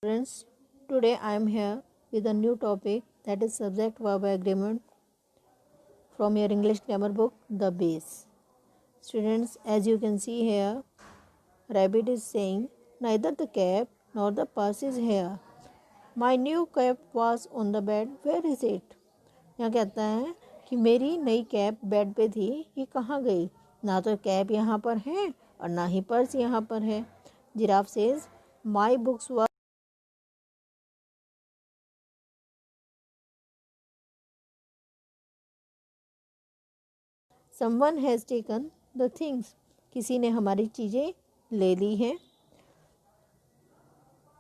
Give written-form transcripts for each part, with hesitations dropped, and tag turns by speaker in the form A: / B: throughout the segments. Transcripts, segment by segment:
A: Friends, today I am here with a new topic, that is subject verb agreement from your English grammar book, The Base. Students, as you can see here, Rabbit is saying, neither the cap nor the purse is here. My new cap was on the bed, where is it? यहाँ कहता है कि मेरी नई cap bed पे थी, ये कहाँ गई? ना तो कैप यहाँ पर है और ना ही पर्स यहाँ पर है. Giraffe says, my books were Someone has taken the things. किसी ने हमारी चीज़ें ले ली हैं.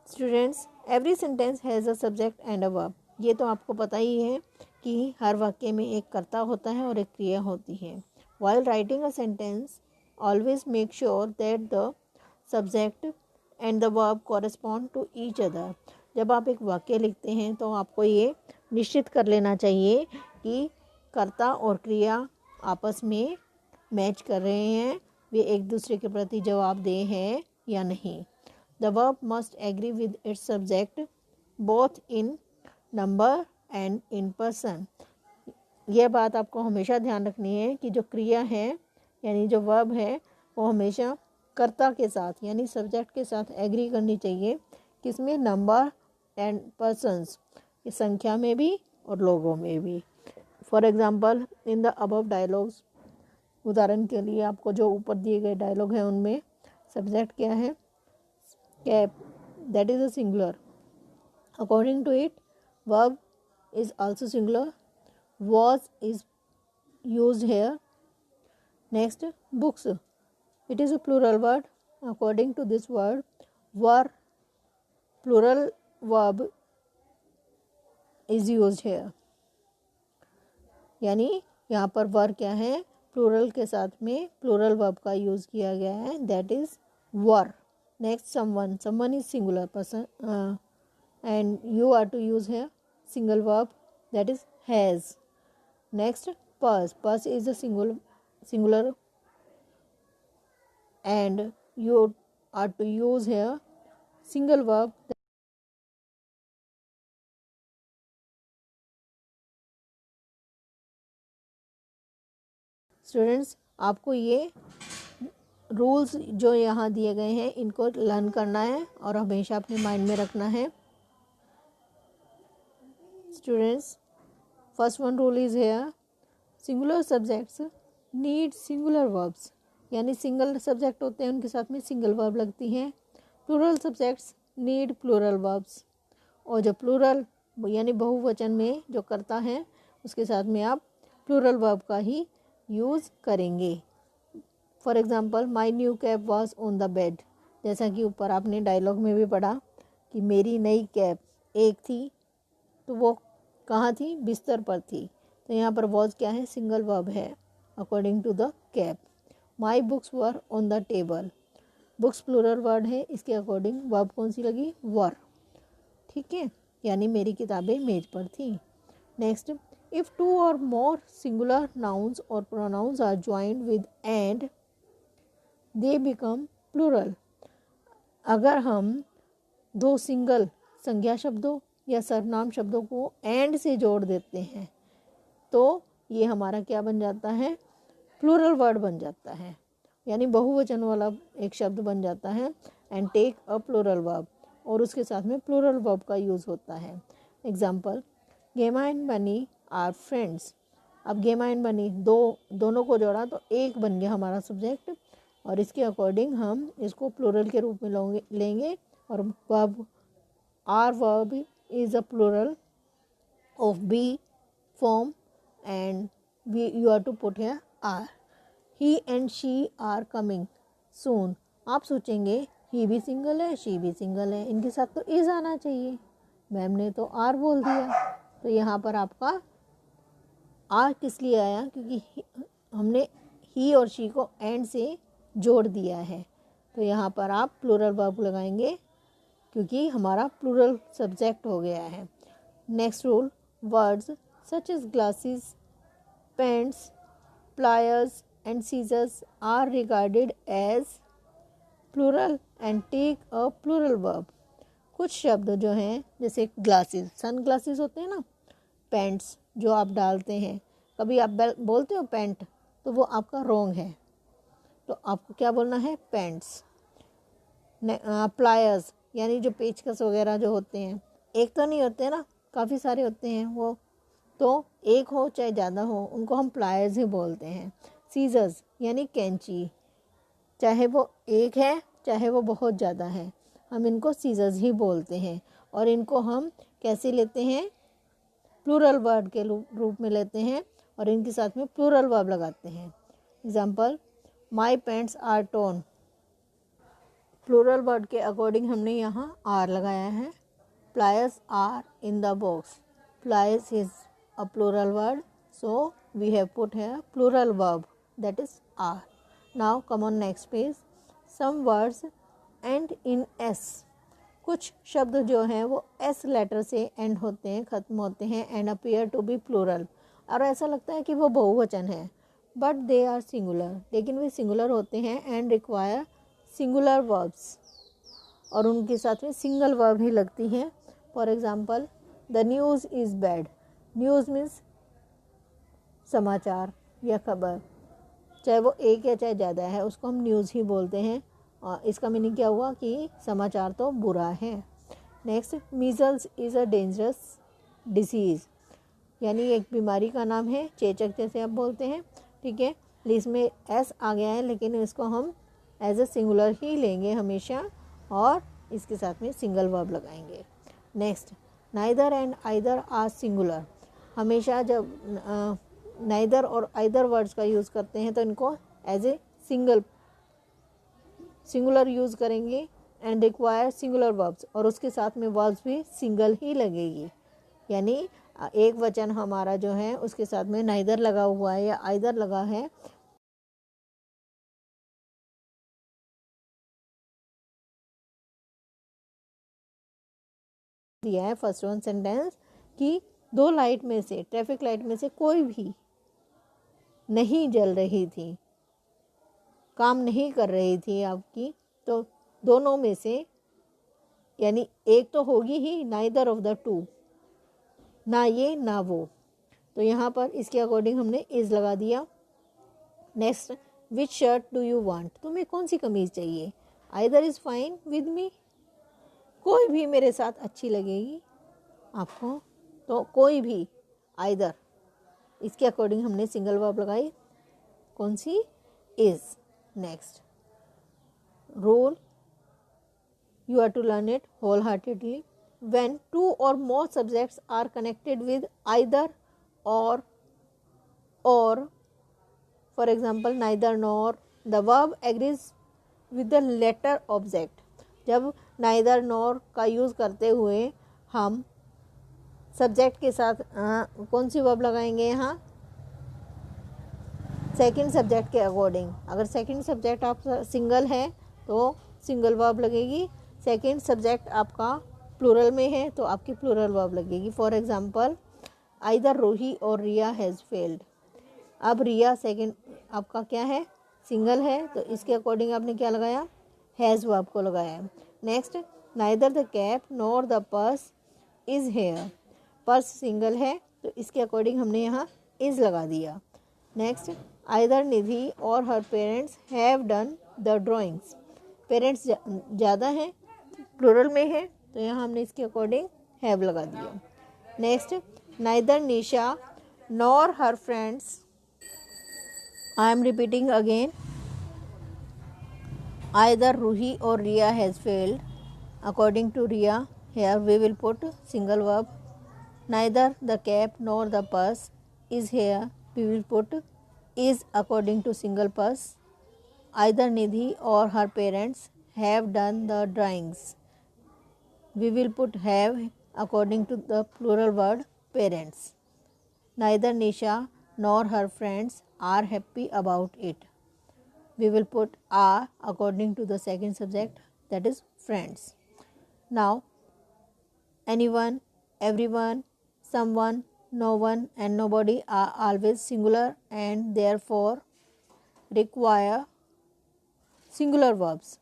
A: Students, every sentence has a subject and a verb. ये तो आपको पता ही है कि हर वाक्य में एक कर्ता होता है और एक क्रिया होती है. While writing a sentence, always make sure that the subject and the verb correspond to each other. जब आप एक वाक्य लिखते हैं तो आपको ये निश्चित कर लेना चाहिए कि कर्ता और क्रिया आपस में मैच कर रहे हैं, वे एक दूसरे के प्रति जवाबदेह हैं या नहीं. The verb must agree with its subject both in number and in person. यह बात आपको हमेशा ध्यान रखनी है कि जो क्रिया है यानी जो वर्ब है वो हमेशा कर्ता के साथ यानी सब्जेक्ट के साथ एग्री करनी चाहिए. किसमें? नंबर एंड पर्सन्स, इस संख्या में भी और लोगों में भी. For example, in the above dialogues, उदाहरण के लिए आपको जो ऊपर दिए गए डायलॉग हैं उनमें सब्जेक्ट क्या है? Cap, that is a singular. According to it, verb is also singular. was is used here. Next, books, it is a plural word. According to this word, were plural verb is used here. यानी यहाँ पर वर क्या है? Plural के साथ में plural verb का use किया गया है, that is were. Next, someone, someone is singular person and you are to use है single verb, that is has. Next, purse, purse is a singular and you are to use है single verb. Students, आपको ये rules जो यहाँ दिए गए हैं इनको लर्न करना है और हमेशा अपने माइंड में रखना है. Students, first one rule is here, singular subjects need singular verbs. यानी सिंगल सब्जेक्ट होते हैं उनके साथ में सिंगल वर्ब लगती हैं. Plural subjects need plural verbs. और जो प्लूरल यानी बहुवचन में जो करता है उसके साथ में आप प्लूरल वर्ब का ही यूज़ करेंगे. For example, my new cap was on the bed. जैसा कि ऊपर आपने डायलॉग में भी पढ़ा कि मेरी नई कैप एक थी, तो वो कहाँ थी? बिस्तर पर थी. तो यहाँ पर वॉज क्या है? सिंगल वर्ब है according to the cap. My books were on the table, books plural word है, इसके अकॉर्डिंग वर्ब कौन सी लगी? वर. ठीक है, यानी मेरी किताबें मेज पर थी. Next, if two or more singular nouns or pronouns are joined with and, they become plural. अगर हम दो सिंगल संज्ञा शब्दों या सर्वनाम शब्दों को एंड से जोड़ देते हैं तो ये हमारा क्या बन जाता है? प्लूरल वर्ड बन जाता है, यानी बहुवचन वाला एक शब्द बन जाता है. And take a plural verb, और उसके साथ में प्लूरल वर्ब का यूज़ होता है. एग्जाम्पल, गेमा एंड बनी आर फ्रेंड्स. अब गेमा एंड बनी दोनों को जोड़ा तो एक बन गया हमारा सब्जेक्ट, और इसके अकॉर्डिंग हम इसको प्लूरल के रूप में लेंगे. और verb, are verb is a plural of be form and we you are to put here are. He and she are coming soon. आप सोचेंगे ही भी सिंगल है, शी भी सिंगल है, इनके साथ तो इज़ आना चाहिए, मैम ने तो आर बोल दिया. तो यहाँ पर आपका आर किस लिए आया? क्योंकि हमने ही और शी को एंड से जोड़ दिया है. तो यहाँ पर आप प्लूरल वर्ब लगाएंगे क्योंकि हमारा प्लूरल सब्जेक्ट हो गया है. Next rule, words such as glasses, pants, pliers and scissors are regarded as plural and take a plural verb. कुछ शब्द जो हैं जैसे ग्लासेस, सन ग्लासेस होते हैं ना, पैंट्स जो आप डालते हैं, कभी आप बोलते हो पैंट तो वो आपका रॉन्ग है, तो आपको क्या बोलना है, पैंट्स। प्लायर्स यानी जो पेचकस वगैरह जो होते हैं, एक तो नहीं होते ना, काफ़ी सारे होते हैं, वो तो एक हो चाहे ज़्यादा हो उनको हम प्लायर्स ही बोलते हैं। सीजर्स यानी कैंची, चाहे वो एक है चाहे वो बहुत ज़्यादा है, हम इनको सीजर्स ही बोलते हैं। और इनको हम कैसे लेते हैं, प्लूरल वर्ड के रूप में लेते हैं और इनके साथ में प्लूरल वर्ब लगाते हैं। Example, my pants are torn, plural word के अकॉर्डिंग हमने यहाँ आर लगाया है। Pliers are in the box, pliers is a plural word, so we have put here plural verb that is are. Now come on next page. Some words end in s. कुछ शब्द जो हैं वो s letter से and होते हैं, ख़त्म होते हैं, and appear to be plural, और ऐसा लगता है कि वो बहुवचन है, बट दे आर सिंगुलर, लेकिन वे सिंगुलर होते हैं एंड रिक्वायर सिंगुलर वर्ब्स, और उनके साथ में सिंगल वर्ब ही लगती हैं। For example, the news is bad, news means समाचार या खबर, चाहे वो एक या चाहे ज़्यादा है उसको हम न्यूज़ ही बोलते हैं, और इसका मीनिंग क्या हुआ कि समाचार तो बुरा है। Next, measles is a dangerous disease, यानी एक बीमारी का नाम है, चेचक जैसे आप बोलते हैं, ठीक है। इसमें एस आ गया है लेकिन इसको हम एज ए सिंगुलर ही लेंगे हमेशा, और इसके साथ में सिंगल वर्ब लगाएंगे। Next, neither and either are singular, हमेशा जब नाइदर और आइदर वर्ड्स का यूज़ करते हैं तो इनको एज ए सिंगुलर यूज़ करेंगे एंड रिक्वायर सिंगुलर वर्ब्स, और उसके साथ में वर्ब्स भी सिंगल ही लगेगी, यानी एक वचन हमारा जो है उसके साथ में नाइदर लगा हुआ है या आइदर लगा है, दिया है फर्स्ट वन सेंटेंस कि दो लाइट में से, ट्रैफिक लाइट में से कोई भी नहीं जल रही थी, काम नहीं कर रही थी आपकी, तो दोनों में से यानी एक तो होगी ही, नाइदर ऑफ द टू, ना ये ना वो, तो यहाँ पर इसके अकॉर्डिंग हमने इज लगा दिया। Next, which shirt do you want, तुम्हें कौन सी कमीज़ चाहिए, either is fine with me, कोई भी मेरे साथ अच्छी लगेगी आपको, तो कोई भी, आइदर, इसके अकॉर्डिंग हमने सिंगल वर्ब लगाई, कौन सी, is. Next, rule, you are to learn it wholeheartedly. When two or more subjects are connected with either or, for example neither nor, the verb agrees with the latter object, जब neither nor का use करते हुए हम subject के साथ कौन सी verb लगाएंगे, यहाँ सेकंड सब्जेक्ट के अकॉर्डिंग, अगर सेकंड सब्जेक्ट आप सिंगल है तो सिंगल वर्ब लगेगी, सेकंड सब्जेक्ट आपका प्लूरल में है तो आपकी प्लूरल वर्ब लगेगी। For example, either Ruhi or Riya has failed, अब रिया सेकंड आपका क्या है, सिंगल है, तो इसके अकॉर्डिंग आपने क्या लगाया, हैज़ वर्ब को लगाया। Next, neither the cap nor the purse is here, purse single है तो इसके अकॉर्डिंग हमने यहाँ इज़ लगा दिया। Next, either Nidhi or her parents have done the drawings, parents ज़्यादा हैं, प्लूरल में है, तो यहाँ हमने इसके अकॉर्डिंग हैव लगा दिया। Next, neither Nisha nor her friends, I am repeating again, either Ruhi or Riya has failed, according to Riya here we will put single verb, neither the cap nor the purse is here, we will put is according to single purse, either Nidhi or her parents have done the drawings, we will put have according to the plural word parents, neither Nisha nor her friends are happy about it, we will put are according to the second subject, that is friends. Now anyone, everyone, someone, no one and nobody are always singular and therefore require singular verbs.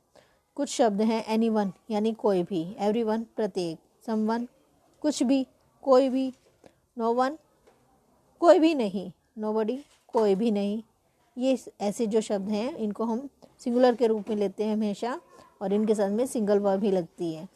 A: कुछ शब्द हैं anyone यानी कोई भी, everyone प्रत्येक, someone कुछ भी, कोई भी, नो वन कोई भी नहीं, नोबडी कोई भी नहीं। ये ऐसे जो शब्द हैं इनको हम सिंगुलर के रूप में लेते हैं हमेशा, और इनके साथ में सिंगल वर्ब भी लगती है।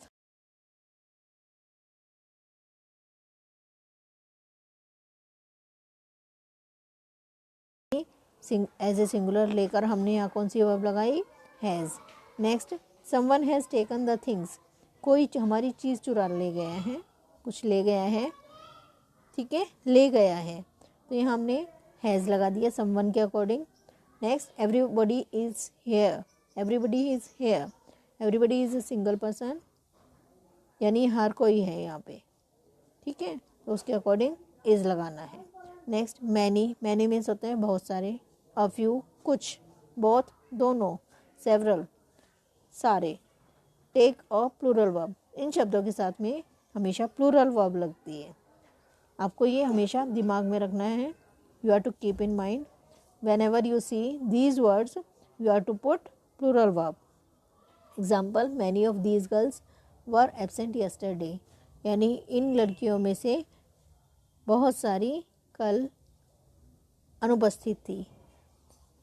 A: एज ए सिंगुलर लेकर हमने यहाँ कौन सी वर्ब लगाई, has. Next, someone has taken the things, कोई हमारी चीज़ चुरा ले गया है, कुछ ले गया है, ठीक है, ले गया है, तो यहाँ हमने हैज़ लगा दिया समवन के according. Next, everybody is here, everybody is here, everybody is a single person यानी हर कोई है यहाँ पे, ठीक है, तो उसके अकॉर्डिंग इज़ लगाना है। नेक्स्ट, मैनी, मैनी मीन्स होते हैं बहुत सारे, अ फ्यू कुछ, बोथ दोनों, सेवरल सारे, टेक और प्लूरल वर्ब, इन शब्दों के साथ में हमेशा प्लूरल वर्ब लगती है। आपको ये हमेशा दिमाग में रखना है। You are to keep in mind whenever you see these words you are to put plural verb. Example, many of these girls were absent yesterday, यानी इन लड़कियों में से बहुत सारी कल अनुपस्थित थी।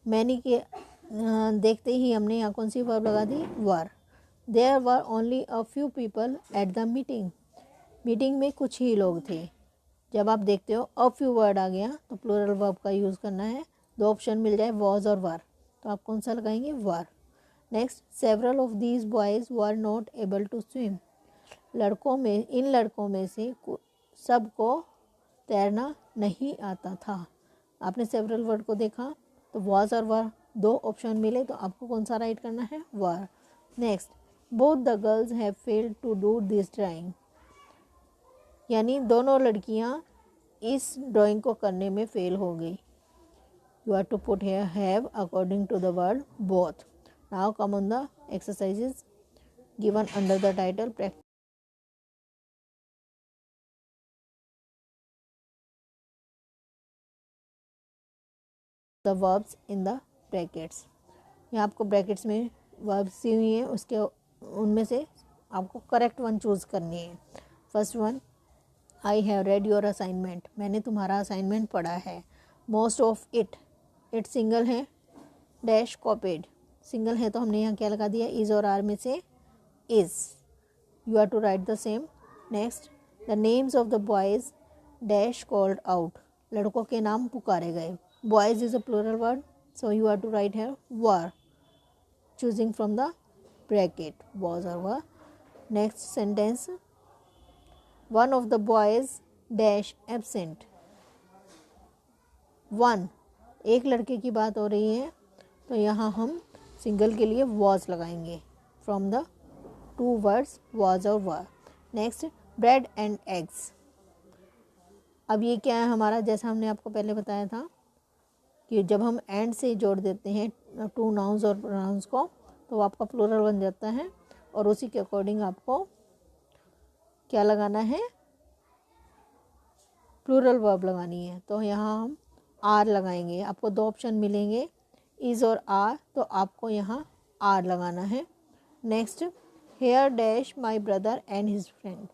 A: मैनी के देखते ही हमने यहाँ कौन सी वर्ब लगा दी, were. There were only a few people at the meeting, meeting में कुछ ही लोग थे। जब आप देखते हो अ फ्यू वर्ड आ गया तो प्लूरल वर्ब का यूज़ करना है। दो ऑप्शन मिल जाए वॉज और वर, तो आप कौन सा लगाएंगे, were. Next, several of these boys were not able to swim, लड़कों में, इन लड़कों में से सबको तैरना नहीं आता था। आपने सेवरल वर्ड को देखा तो वॉज और वर दो ऑप्शन मिले, तो आपको कौन सा राइट करना है, were. Next, both the girls have failed to do this drawing, यानी दोनों लड़कियां इस ड्राइंग को करने में फेल हो गई। You are to put here have according to the word both. Now come on the exercises given under the title practice the verbs in the brackets. यहाँ आपको ब्रैकेट्स में वर्ब्स दी हुई हैं, उसके उनमें से आपको करेक्ट वन चूज़ करनी है। First one, I have read your assignment, मैंने तुम्हारा असाइनमेंट पढ़ा है। Most of it, it single है, डैश कॉपीड, सिंगल है तो हमने यहाँ क्या लगा दिया, इज़ और आर में से is. You are to write the same. Next, the names of the boys dash called out, लड़कों के नाम पुकारे गए। Boys is a plural word, so you are to write here were, choosing from the bracket was or were. Next sentence, one of the boys dash absent, one, एक लड़के की बात हो रही है तो यहाँ हम सिंगल के लिए was लगाएंगे from the two words was और were. Next, bread and eggs, अब ये क्या है हमारा, जैसा हमने आपको पहले बताया था कि जब हम एंड से जोड़ देते हैं टू नाउन्स और प्रोनाउंस को तो आपका प्लूरल बन जाता है, और उसी के अकॉर्डिंग आपको क्या लगाना है, प्लूरल वर्ब लगानी है। तो यहाँ हम आर लगाएंगे, आपको दो ऑप्शन मिलेंगे, इज़ और आर, तो आपको यहाँ आर लगाना है। Next, here dash my brother and his friend,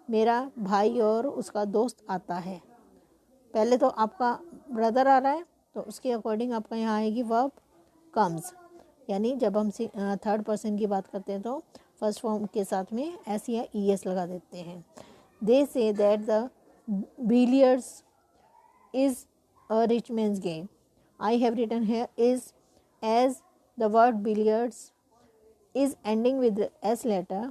A: मेरा भाई और उसका दोस्त आता है। पहले तो आपका ब्रदर आ रहा है तो उसके अकॉर्डिंग आपका यहाँ आएगी वर्ब कम्स, यानी जब हम थर्ड पर्सन की बात करते हैं तो फर्स्ट फॉर्म के साथ में एस या ई एस लगा देते हैं। They say that the billiards is a rich man's game, I have written here is as the word billiards is ending with S letter,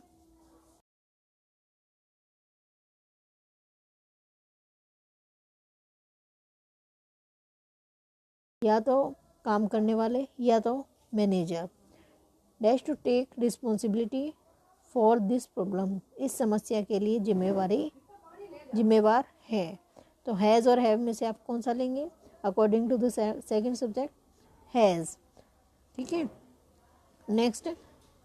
A: या तो काम करने वाले या तो manager. Dash to take responsibility for this problem, इस समस्या के लिए जिम्मेवार है। तो हैज़ और हैव में से आप कौन सा लेंगे, according to the second subject has, ठीक है। नेक्स्ट,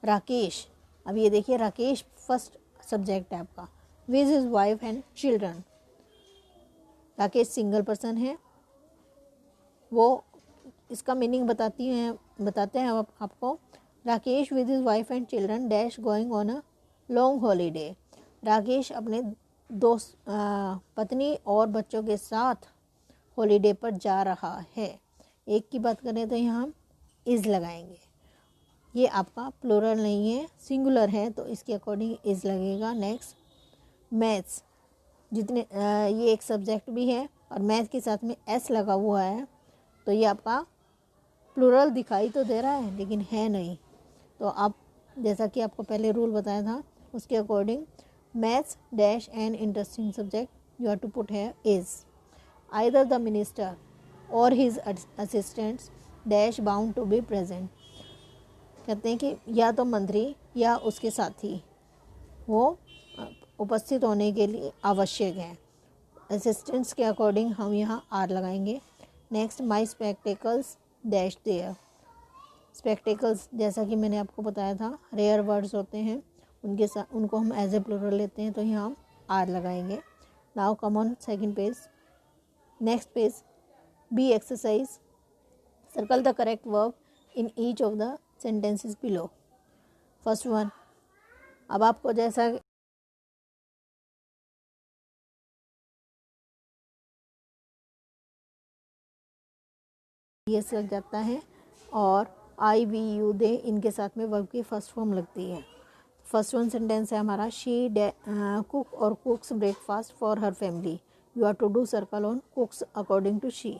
A: राकेश, अब ये देखिए राकेश फर्स्ट सब्जेक्ट है आपका, with his wife and children. Rakesh single person है, वो इसका मीनिंग बताते हैं आपको, Rakesh with his wife and children dash going on a long holiday. Rakesh अपने दोस्त पत्नी और बच्चों के साथ हॉलीडे पर जा रहा है। एक की बात करें तो यहाँ हम इज़ लगाएंगे। ये आपका प्लूरल नहीं है, सिंगुलर है, तो इसके अकॉर्डिंग इज़ लगेगा। नेक्स्ट मैथ्स, जितने ये एक सब्जेक्ट भी है और मैथ के साथ में एस लगा हुआ है, तो ये आपका प्लूरल दिखाई तो दे रहा है लेकिन है नहीं। तो आप जैसा कि आपको पहले रूल बताया था उसके according maths dash an interesting subject you have to put है इज़। आइदर द मिनिस्टर और his assistants dash bound to be present. कहते हैं कि या तो मंत्री या उसके साथी वो उपस्थित होने के लिए आवश्यक है। असिस्टेंट्स के अकॉर्डिंग हम यहाँ आर लगाएंगे। Next my spectacles dash there. Spectacles जैसा कि मैंने आपको बताया था रेयर वर्ड्स होते हैं, उनके साथ उनको हम एज ए प्लूरल लेते हैं, तो यहाँ हम आर लगाएंगे। Now come on second page. Next page B exercise. Circle the correct verb in each of the sentences below. First one, अब आपको जैसा ये लग जाता है और आई वी यू दे इनके साथ में वर्ब की फर्स्ट फॉर्म लगती है। फर्स्ट वन सेंटेंस है हमारा she cook or cooks breakfast for her family. You are to do circle on cooks according to she.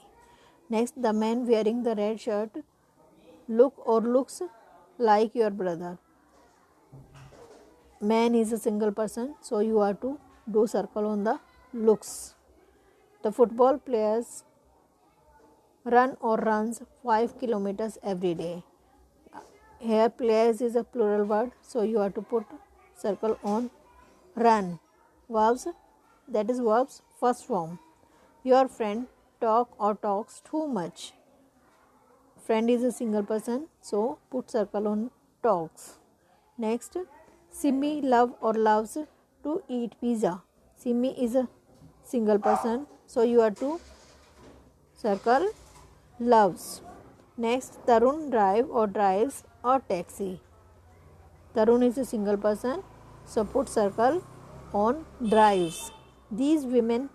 A: Next the man wearing the red shirt look or looks like your brother. Man is a single person, so you are to do circle on the looks. The football players run or runs 5 kilometers every day. Here players is a plural word, so you have to put circle on run. Verbs, that is verbs first form. Your friend talk or talks too much. Friend is a single person, so put circle on talks. Next, Simi love or loves to eat pizza. Simi is a single person, so you have to circle loves. Next, Tarun drive or drives a taxi. Tarun is a single person, so put circle on drives. These women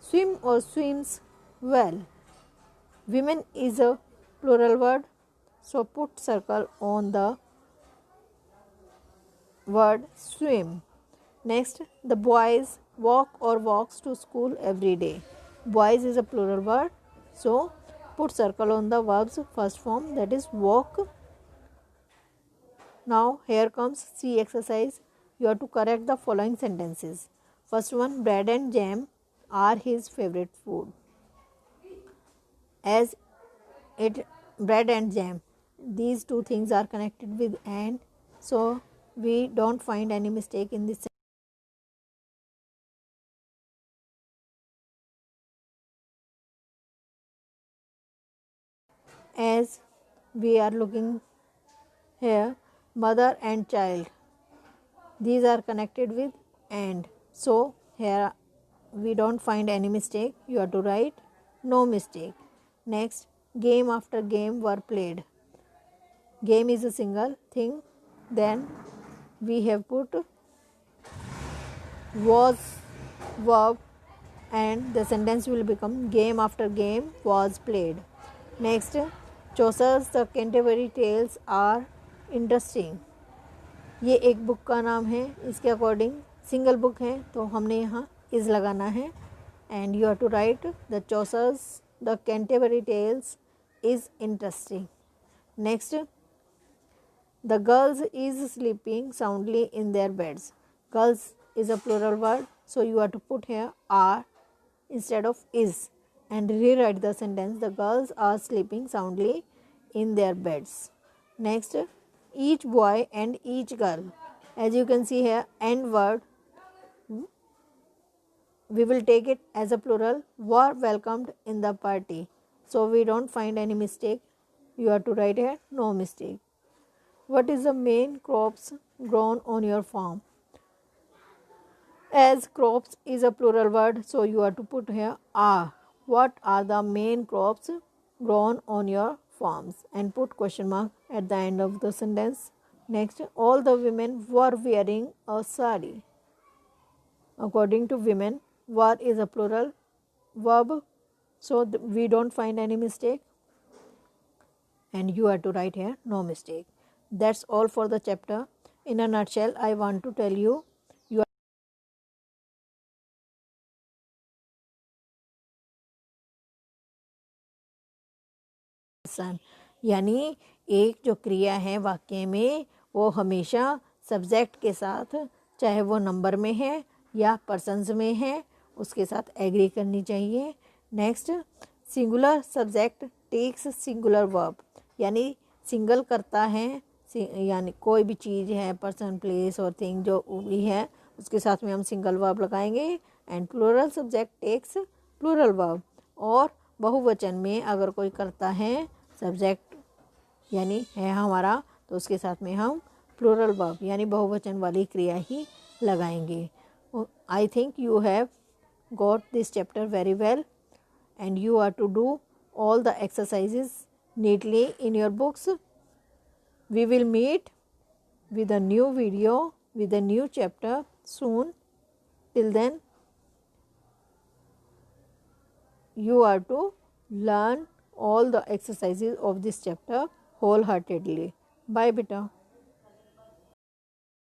A: swim or swims well. Women is a plural word, so put circle on the word swim. Next, the boys walk or walks to school every day. Boys is a plural word, so put circle on the verb's first form, that is walk. Now here comes C exercise. You have to correct the following sentences. First one, bread and jam are his favorite food. As it bread and jam, these two things are connected with and, so we don't find any mistake in this. As we are looking here, mother and child, these are connected with and, so here we don't find any mistake. You have to write no mistake. Next, game after game were played. Game is a single thing, then we have put was verb and the sentence will become game after game was played. Next, Chaucer's The Canterbury Tales are interesting. ये एक book का नाम है, इसके according single book है, तो हमने यहाँ इज़ लगाना है and you have to write the Chaucer's the Canterbury Tales is interesting. Next, the girls is sleeping soundly in their beds. Girls is a plural word, so you have to put here are instead of is and rewrite the sentence, the girls are sleeping soundly in their beds. Next, each boy and each girl, as you can see here, and word we will take it as a plural, were welcomed in the party, so we don't find any mistake. You have to write here no mistake. What is the main crops grown on your farm? As crops is a plural word, so you have to put here are. What are the main crops grown on your farms? And put question mark at the end of the sentence. Next, all the women were wearing a sari. According to women, were is a plural verb, so we don't find any mistake, and you have to write here no mistake. That's all for the chapter. In a nutshell, I want to tell you सन, यानी एक जो क्रिया है वाक्य में वो हमेशा subject के साथ, चाहे वो नंबर में है या पर्सन्स में है, उसके साथ एग्री करनी चाहिए. Next, singular subject takes singular verb, यानी सिंगल करता है, यानी कोई भी चीज़ है, पर्सन, प्लेस और थिंग जो भी है उसके साथ में हम सिंगल वर्ब लगाएंगे. And plural subject takes plural verb, और बहुवचन में अगर कोई करता है सब्जेक्ट यानी है हमारा, तो उसके साथ में हम प्लूरल वर्ब यानी बहुवचन वाली क्रिया ही लगाएंगे. I think you have got this chapter very well, and you are to do all the exercises neatly in your books. We will meet with a new video with a new chapter soon. Till then, you are to learn all the exercises of this chapter wholeheartedly. Bye beta.